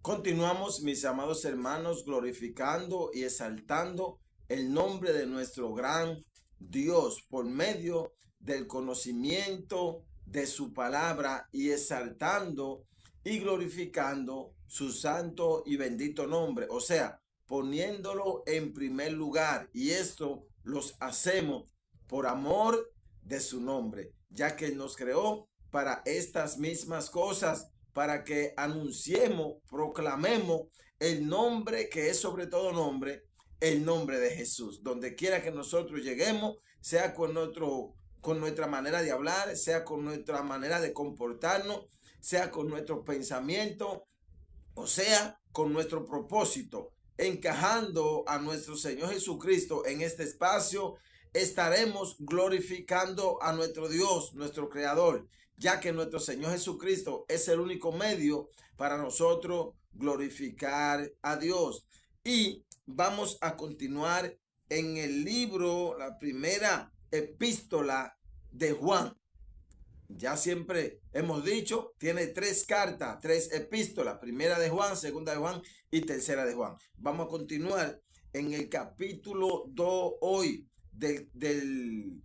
Continuamos, mis amados hermanos, glorificando y exaltando el nombre de nuestro gran Dios por medio del conocimiento de su palabra y exaltando y glorificando su santo y bendito nombre. O sea, poniéndolo en primer lugar. Y esto los hacemos por amor de su nombre, ya que Él nos creó para estas mismas cosas, para que anunciemos, proclamemos el nombre que es sobre todo nombre, el nombre de Jesús. Donde quiera que nosotros lleguemos, sea con nuestra manera de hablar, sea con nuestra manera de comportarnos, sea con nuestro pensamiento, o sea, con nuestro propósito, encajando a nuestro Señor Jesucristo en este espacio, estaremos glorificando a nuestro Dios, nuestro Creador, ya que nuestro Señor Jesucristo es el único medio para nosotros glorificar a Dios. Y vamos a continuar en el libro, la primera epístola de Juan. Ya siempre hemos dicho, tiene tres cartas, tres epístolas, primera de Juan, segunda de Juan y tercera de Juan. Vamos a continuar en el capítulo 2 hoy del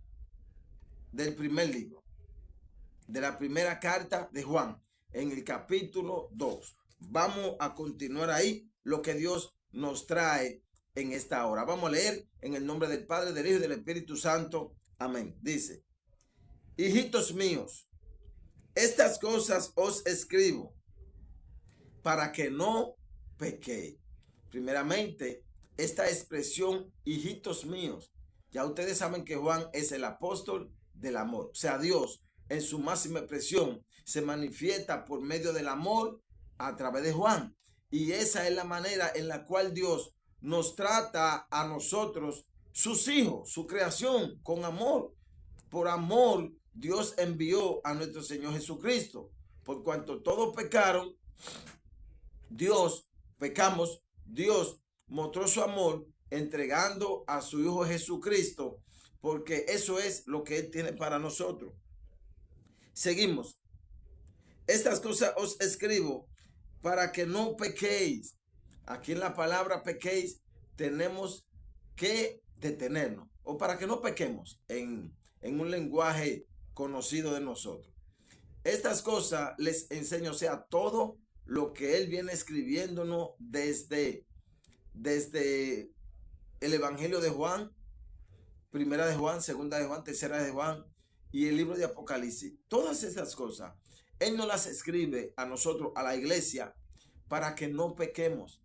primer libro, de la primera carta de Juan, en el capítulo 2. Vamos a continuar ahí lo que Dios nos trae en esta hora. Vamos a leer en el nombre del Padre, del Hijo y del Espíritu Santo. Amén. Dice: hijitos míos, estas cosas os escribo para que no pequéis. Primeramente, esta expresión, hijitos míos, ya ustedes saben que Juan es el apóstol del amor. O sea, Dios en su máxima expresión se manifiesta por medio del amor a través de Juan. Y esa es la manera en la cual Dios nos trata a nosotros, sus hijos, su creación, con amor. Por amor, Dios envió a nuestro Señor Jesucristo. Por cuanto todos pecaron, Dios mostró su amor entregando a su Hijo Jesucristo, porque eso es lo que Él tiene para nosotros. Seguimos. Estas cosas os escribo para que no pequéis. Aquí en la palabra pequéis tenemos que detenernos, o para que no pequemos en un lenguaje conocido de nosotros. Estas cosas les enseño, o sea, todo lo que Él viene escribiéndonos desde el Evangelio de Juan, primera de Juan, segunda de Juan, tercera de Juan y el libro de Apocalipsis. Todas estas cosas, Él nos las escribe a nosotros, a la iglesia, para que no pequemos.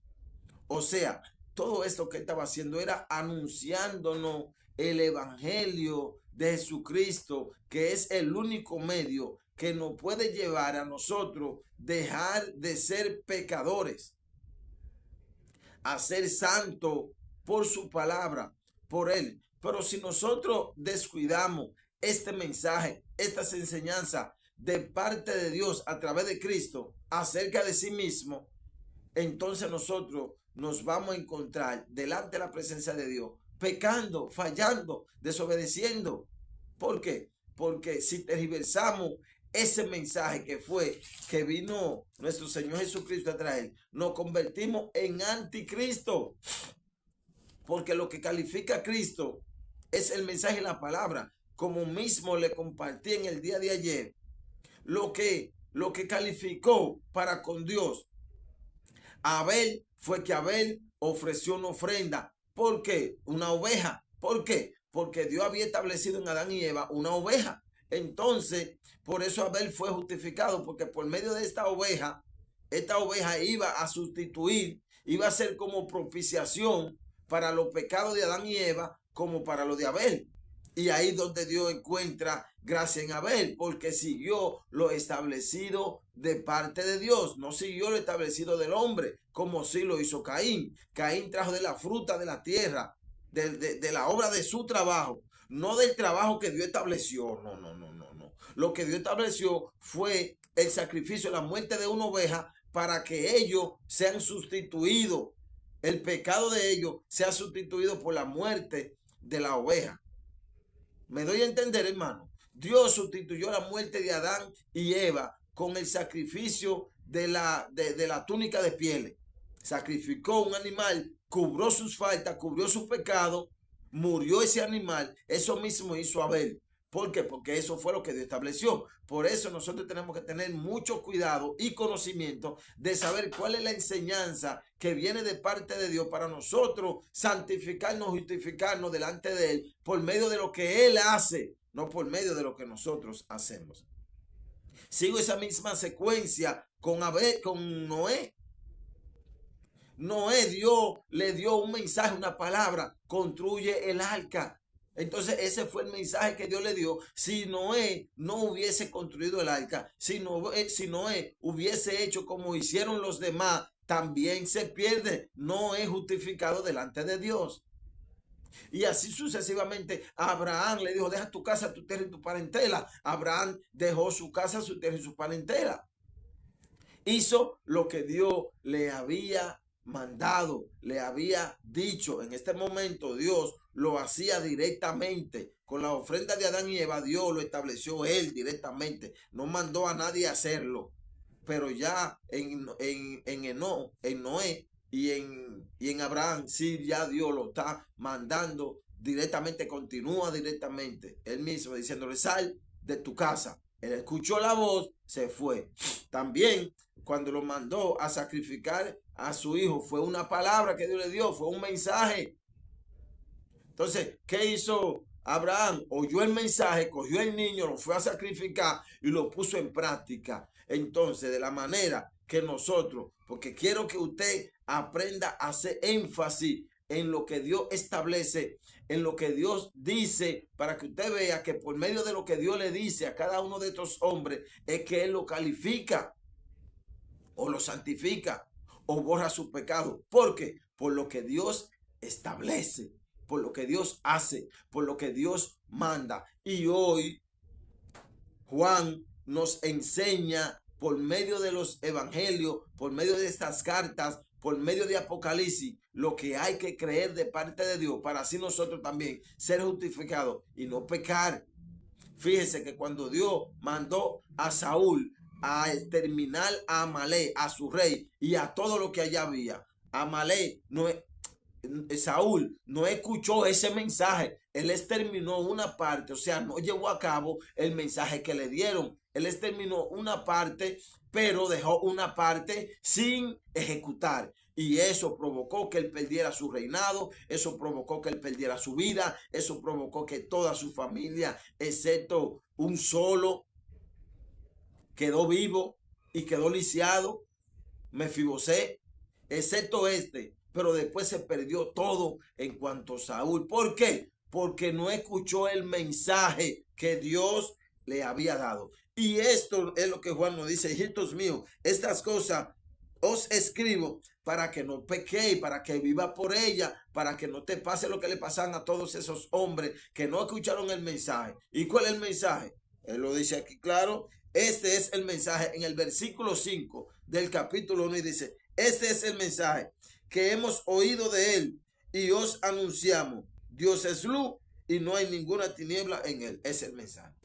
O sea, todo esto que Él estaba haciendo era anunciándonos el Evangelio de Jesucristo, que es el único medio que nos puede llevar a nosotros dejar de ser pecadores, a ser santos por su palabra, por Él. Pero si nosotros descuidamos este mensaje, estas enseñanzas de parte de Dios a través de Cristo acerca de sí mismo, entonces nosotros nos vamos a encontrar delante de la presencia de Dios pecando, fallando, desobedeciendo. ¿Por qué? Porque si tergiversamos ese mensaje que vino nuestro Señor Jesucristo a traer, nos convertimos en anticristo. Porque lo que califica a Cristo es el mensaje y la palabra. Como mismo le compartí en el día de ayer, lo que calificó para con Dios a Abel fue que Abel ofreció una ofrenda. ¿Por qué? Una oveja. ¿Por qué? Porque Dios había establecido en Adán y Eva una oveja. Entonces, por eso Abel fue justificado, porque por medio de esta oveja iba a sustituir, iba a ser como propiciación para los pecados de Adán y Eva, como para los de Abel. Y ahí donde Dios encuentra gracia en Abel, porque siguió lo establecido de parte de Dios, no siguió lo establecido del hombre, como sí lo hizo Caín. Caín trajo de la fruta de la tierra, de la obra de su trabajo, no del trabajo que Dios estableció. No. Lo que Dios estableció fue el sacrificio, la muerte de una oveja, para que ellos sean sustituidos, el pecado de ellos sea sustituido por la muerte de la oveja. ¿Me doy a entender, hermano? Dios sustituyó la muerte de Adán y Eva con el sacrificio de la túnica de pieles. Sacrificó un animal, cubrió sus faltas, cubrió su pecado, murió ese animal. Eso mismo hizo Abel. ¿Por qué? Porque eso fue lo que Dios estableció. Por eso nosotros tenemos que tener mucho cuidado y conocimiento de saber cuál es la enseñanza que viene de parte de Dios para nosotros santificarnos, justificarnos delante de Él por medio de lo que Él hace, no por medio de lo que nosotros hacemos. Sigo esa misma secuencia con Abel, con Noé. Noé le dio un mensaje, una palabra: construye el arca. Entonces ese fue el mensaje que Dios le dio. Si Noé no hubiese construido el arca, si Noé hubiese hecho como hicieron los demás, también se pierde, no es justificado delante de Dios. Y así sucesivamente. Abraham le dijo: deja tu casa, tu tierra y tu parentela. Abraham dejó su casa, su tierra y su parentela. Hizo lo que Dios le había mandado, le había dicho. En este momento Dios lo hacía directamente. Con la ofrenda de Adán y Eva, Dios lo estableció Él directamente. No mandó a nadie a hacerlo. Pero ya en Noé y en Abraham, sí, ya Dios lo está mandando directamente, continúa directamente. Él mismo diciéndole: sal de tu casa. Él escuchó la voz, se fue. También cuando lo mandó a sacrificar a su hijo, fue una palabra que Dios le dio, fue un mensaje. Entonces, ¿qué hizo Abraham? Oyó el mensaje, cogió el niño, lo fue a sacrificar y lo puso en práctica. Entonces, de la manera que nosotros, porque quiero que usted aprenda a hacer énfasis en lo que Dios establece, en lo que Dios dice, para que usted vea que por medio de lo que Dios le dice a cada uno de estos hombres, es que Él lo califica, o lo santifica, o borra su pecado. ¿Por qué? Por lo que Dios establece, por lo que Dios hace, por lo que Dios manda. Y hoy Juan nos enseña por medio de los evangelios, por medio de estas cartas, por medio de Apocalipsis, lo que hay que creer de parte de Dios, para así nosotros también ser justificados y no pecar. Fíjese que cuando Dios mandó a Saúl a exterminar a Amalek, a su rey, y a todo lo que allá había, Amalek Saúl no escuchó ese mensaje. Él exterminó una parte, o sea, no llevó a cabo el mensaje que le dieron. Él exterminó una parte, pero dejó una parte sin ejecutar. Y eso provocó que él perdiera su reinado, eso provocó que él perdiera su vida, eso provocó que toda su familia, excepto un solo, quedó vivo y quedó lisiado, Mefibosé, excepto este. Pero después se perdió todo en cuanto a Saúl. ¿Por qué? Porque no escuchó el mensaje que Dios le había dado. Y esto es lo que Juan nos dice: hijitos míos, estas cosas os escribo para que no pequéis, para que viva por ella, para que no te pase lo que le pasan a todos esos hombres que no escucharon el mensaje. ¿Y cuál es el mensaje? Él lo dice aquí claro. Este es el mensaje en el versículo 5 del capítulo 1, y dice: este es el mensaje que hemos oído de él y os anunciamos: Dios es luz y no hay ninguna tiniebla en él. Ese es el mensaje.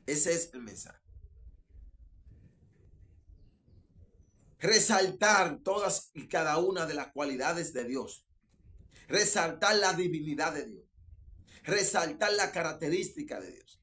Ese es el mensaje. Resaltar todas y cada una de las cualidades de Dios. Resaltar la divinidad de Dios. Resaltar la característica de Dios.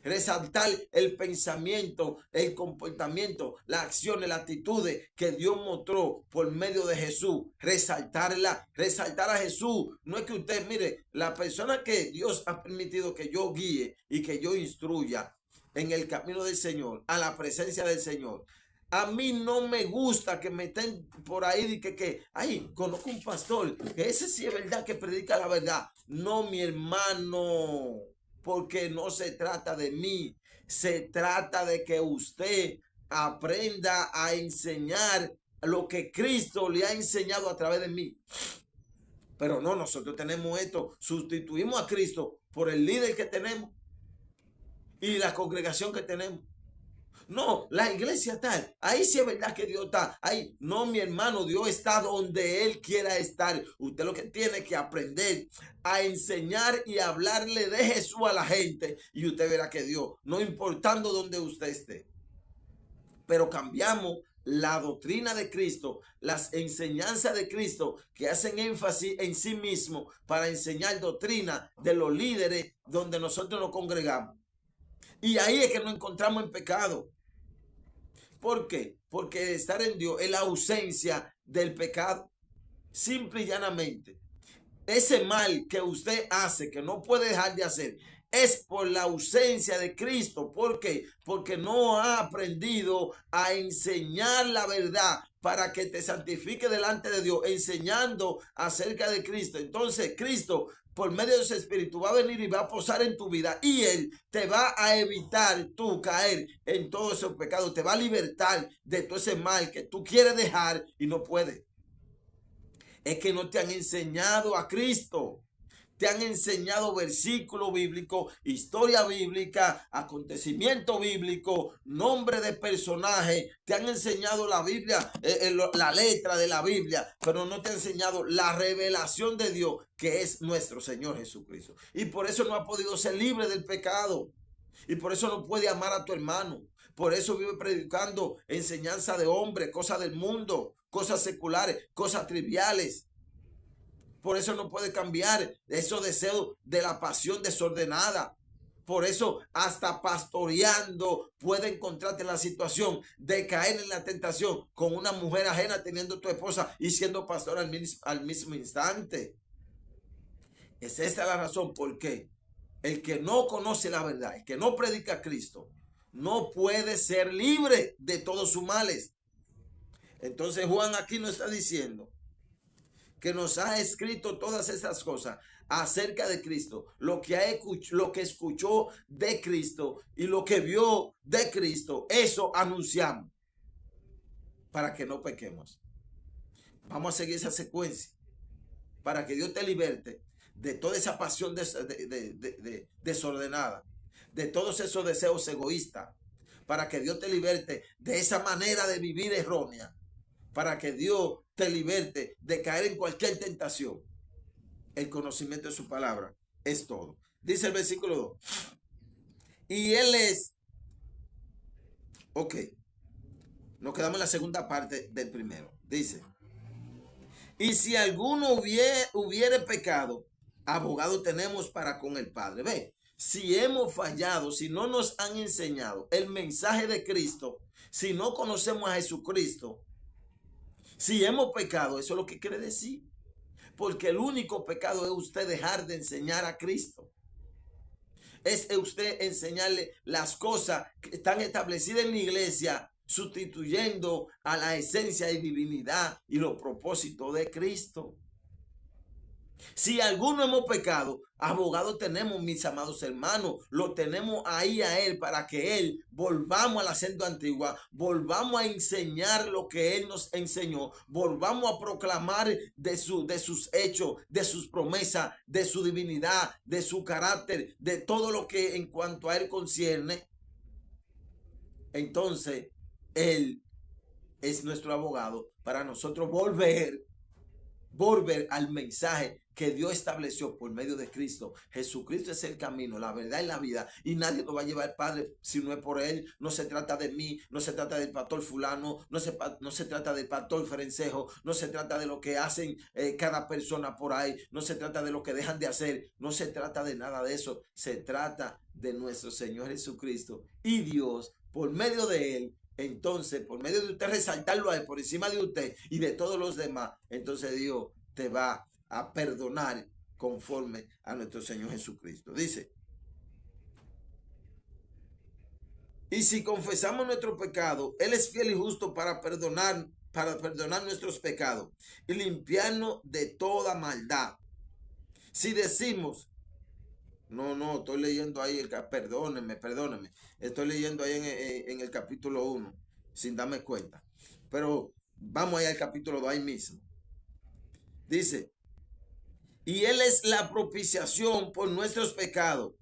Resaltar el pensamiento, el comportamiento, las acciones, las actitudes que Dios mostró por medio de Jesús. Resaltarla, resaltar a Jesús. No es que usted, mire, la persona que Dios ha permitido que yo guíe y que yo instruya en el camino del Señor, a la presencia del Señor. A mí no me gusta que me estén por ahí y ay, conozco un pastor, que ese sí es verdad, que predica la verdad. No, mi hermano, porque no se trata de mí, se trata de que usted aprenda a enseñar lo que Cristo le ha enseñado a través de mí. Pero no, nosotros tenemos esto, sustituimos a Cristo por el líder que tenemos y la congregación que tenemos. No, la iglesia tal, ahí sí es verdad que Dios está. Ahí, no, mi hermano, Dios está donde Él quiera estar. Usted lo que tiene que aprender a enseñar y hablarle de Jesús a la gente, y usted verá que Dios, no importando donde usted esté, pero cambiamos la doctrina de Cristo, las enseñanzas de Cristo que hacen énfasis en sí mismo para enseñar doctrina de los líderes donde nosotros nos congregamos. Y ahí es que nos encontramos en pecado. ¿Por qué? Porque estar en Dios es la ausencia del pecado. Simple y llanamente. Ese mal que usted hace, que no puede dejar de hacer, es por la ausencia de Cristo. ¿Por qué? Porque no ha aprendido a enseñar la verdad para que te santifique delante de Dios, enseñando acerca de Cristo. Entonces, Cristo, por medio de su Espíritu, va a venir y va a posar en tu vida, y Él te va a evitar tú caer en todos esos pecados, te va a libertar de todo ese mal que tú quieres dejar y no puedes. Es que no te han enseñado a Cristo. Te han enseñado versículo bíblico, historia bíblica, acontecimiento bíblico, nombre de personaje. Te han enseñado la Biblia, la letra de la Biblia, pero no te han enseñado la revelación de Dios, que es nuestro Señor Jesucristo. Y por eso no ha podido ser libre del pecado. Y por eso no puede amar a tu hermano. Por eso vive predicando enseñanza de hombre, cosas del mundo, cosas seculares, cosas triviales. Por eso no puede cambiar esos deseos de la pasión desordenada. Por eso hasta pastoreando puede encontrarte en la situación de caer en la tentación con una mujer ajena teniendo tu esposa y siendo pastor al mismo instante. Es esta la razón por qué el que no conoce la verdad, el que no predica a Cristo, no puede ser libre de todos sus males. Entonces Juan aquí nos está diciendo que nos ha escrito todas estas cosas acerca de Cristo, lo que escuchó de Cristo y lo que vio de Cristo, eso anunciamos para que no pequemos. Vamos a seguir esa secuencia para que Dios te liberte de toda esa pasión desordenada, de todos esos deseos egoístas, para que Dios te liberte de esa manera de vivir errónea, para que Dios te liberte de caer en cualquier tentación. El conocimiento de su palabra es todo. Dice el versículo 2. Y Él es... Ok. Nos quedamos en la segunda parte del primero. Dice: y si alguno hubiere pecado, abogado tenemos para con el Padre. Ve, si hemos fallado, si no nos han enseñado el mensaje de Cristo, si no conocemos a Jesucristo, si hemos pecado, eso es lo que quiere decir. Porque el único pecado es usted dejar de enseñar a Cristo. Es usted enseñarle las cosas que están establecidas en la iglesia, sustituyendo a la esencia y divinidad y los propósitos de Cristo. Si alguno hemos pecado, abogado tenemos, mis amados hermanos, lo tenemos ahí a Él para que Él volvamos a la senda antigua, volvamos a enseñar lo que Él nos enseñó, volvamos a proclamar de sus hechos, de sus promesas, de su divinidad, de su carácter, de todo lo que en cuanto a Él concierne. Entonces, Él es nuestro abogado para nosotros volver al mensaje que Dios estableció por medio de Cristo. Jesucristo es el camino, la verdad y la vida, y nadie nos va a llevar al Padre si no es por Él. No se trata de mí, no se trata del pastor fulano, no se trata del pastor Ferencejo, no se trata de lo que hacen cada persona por ahí, no se trata de lo que dejan de hacer, no se trata de nada de eso. Se trata de nuestro Señor Jesucristo, y Dios, por medio de Él, entonces, por medio de usted resaltarlo a Él por encima de usted y de todos los demás, entonces Dios te va a perdonar conforme a nuestro Señor Jesucristo. Dice: y si confesamos nuestro pecado, Él es fiel y justo para perdonar nuestros pecados y limpiarnos de toda maldad. Si decimos... No, estoy leyendo ahí, perdónenme. Estoy leyendo ahí en el capítulo 1, sin darme cuenta. Pero vamos ahí al capítulo 2, ahí mismo. Dice: y Él es la propiciación por nuestros pecados,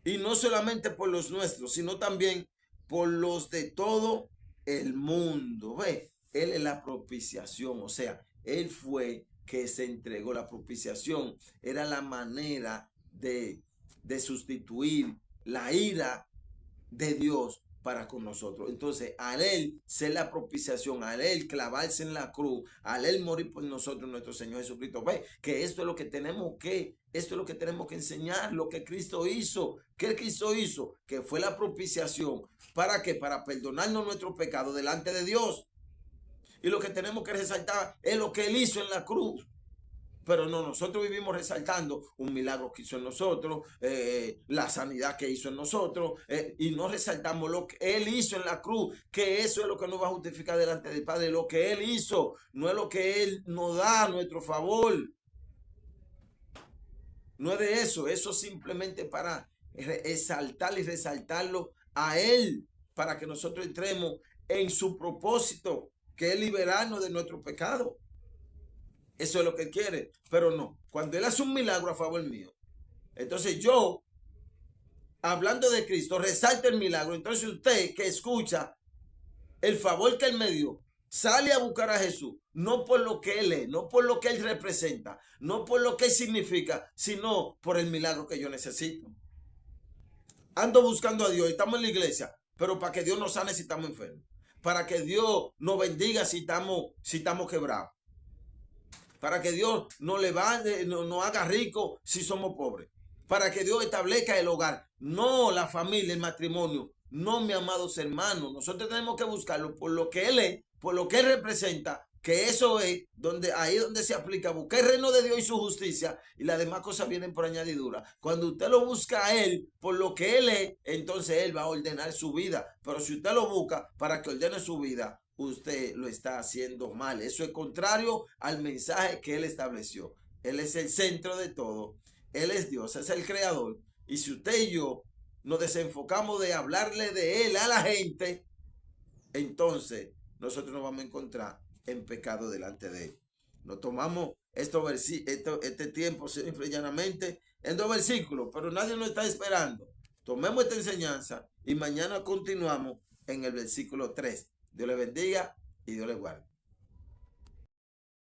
y no solamente por los nuestros, sino también por los de todo el mundo. Ve, Él es la propiciación, o sea, Él fue que se entregó. La propiciación era la manera de sustituir la ira de Dios para con nosotros. Entonces, al Él ser la propiciación, al Él clavarse en la cruz, al Él morir por nosotros, nuestro Señor Jesucristo, ve que esto es lo que tenemos que enseñar, lo que Cristo hizo. ¿Qué Cristo hizo? Que fue la propiciación. ¿Para qué? Para perdonarnos nuestros pecados delante de Dios. Y lo que tenemos que resaltar es lo que Él hizo en la cruz. Pero no, nosotros vivimos resaltando un milagro que hizo en nosotros, la sanidad que hizo en nosotros, y no resaltamos lo que Él hizo en la cruz, que eso es lo que nos va a justificar delante del Padre. Lo que Él hizo, no es lo que Él nos da a nuestro favor. No es de eso simplemente para exaltar y resaltarlo a Él, para que nosotros entremos en su propósito, que es liberarnos de nuestro pecado. Eso es lo que Él quiere, pero no. Cuando Él hace un milagro a favor mío, entonces yo, hablando de Cristo, resalto el milagro. Entonces usted que escucha el favor que Él me dio, sale a buscar a Jesús, no por lo que Él es, no por lo que Él representa, no por lo que Él significa, sino por el milagro que yo necesito. Ando buscando a Dios y estamos en la iglesia, pero para que Dios nos sane si estamos enfermos, para que Dios nos bendiga si estamos quebrados, para que Dios nos levante, nos haga ricos si somos pobres, para que Dios establezca el hogar, no la familia, el matrimonio. No, mis amados hermanos, nosotros tenemos que buscarlo por lo que Él es, por lo que Él representa, que eso es ahí donde se aplica. Buscar el reino de Dios y su justicia, y las demás cosas vienen por añadidura. Cuando usted lo busca a Él por lo que Él es, entonces Él va a ordenar su vida. Pero si usted lo busca para que ordene su vida, usted lo está haciendo mal. Eso es contrario al mensaje que Él estableció. Él es el centro de todo. Él es Dios, es el creador. Y si usted y yo nos desenfocamos de hablarle de Él a la gente, entonces nosotros nos vamos a encontrar en pecado delante de Él. Nos tomamos este tiempo simple y llanamente en 2 versículos, pero nadie nos está esperando. Tomemos esta enseñanza y mañana continuamos en el versículo 3. Dios le bendiga y Dios le guarde.